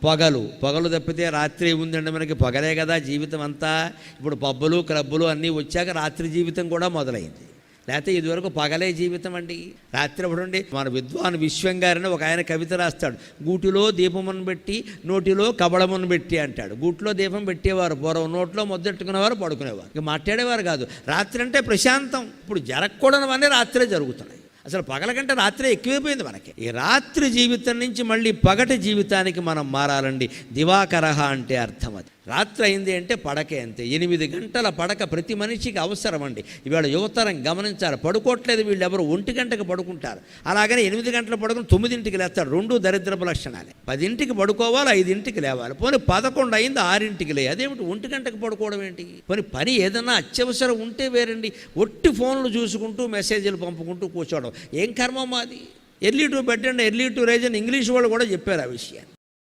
పగలు తప్పితే రాత్రి ఉందండి మనకి. పగలే కదా జీవితం అంతా. ఇప్పుడు పబ్బులు క్లబ్బులు అన్నీ వచ్చాక రాత్రి జీవితం కూడా మొదలైంది. లేకపోతే ఇదివరకు పగలే జీవితం అండి. రాత్రి అప్పుడుండి మన విద్వాన్ విశ్వం గారిని ఒక ఆయన కవిత రాస్తాడు. గూటిలో దీపమును పెట్టి నోటిలో కబళమును పెట్టి అంటాడు. గూటిలో దీపం పెట్టేవారు పూర్వం, నోట్లో మొదలెట్టుకునేవారు, పడుకునేవారు, ఇక మాట్లాడేవారు కాదు. రాత్రి అంటే ప్రశాంతం. ఇప్పుడు జరగకూడనివన్నీ రాత్రే జరుగుతున్నాయి. అసలు పగల కంటే రాత్రే ఎక్కువైపోయింది మనకి. ఈ రాత్రి జీవితం నుంచి మళ్ళీ పగటి జీవితానికి మనం మారాలండి. దివాకరహ అంటే అర్థం అది. రాత్రి అయింది అంటే పడకే అంతే. 8 గంటల పడక ప్రతి మనిషికి అవసరం అండి. ఇవాళ యువతరం గమనించాలి, పడుకోవట్లేదు వీళ్ళు ఎవరు. 1 గంటకు పడుకుంటారు. అలాగని 8 గంటలు పడుకుని 9ంటికి లేస్తాడు. 2 దరిద్రపు లక్షణాలే. 10ంటికి పడుకోవాలి, 5ంటికి లేవాలి. పోనీ 11 అయింది 6ంటికి లే. అదేమిటి 1 గంటకు పడుకోవడం ఏంటి? పోనీ పని ఏదన్నా అత్యవసరం ఉంటే వేరండి. ఒట్టి ఫోన్లు చూసుకుంటూ మెసేజ్లు పంపుకుంటూ కూర్చోవడం ఏం కర్మ మాది? Early to bed and early to rise అని ఇంగ్లీష్ వాళ్ళు కూడా చెప్పారు ఆ విషయాన్ని.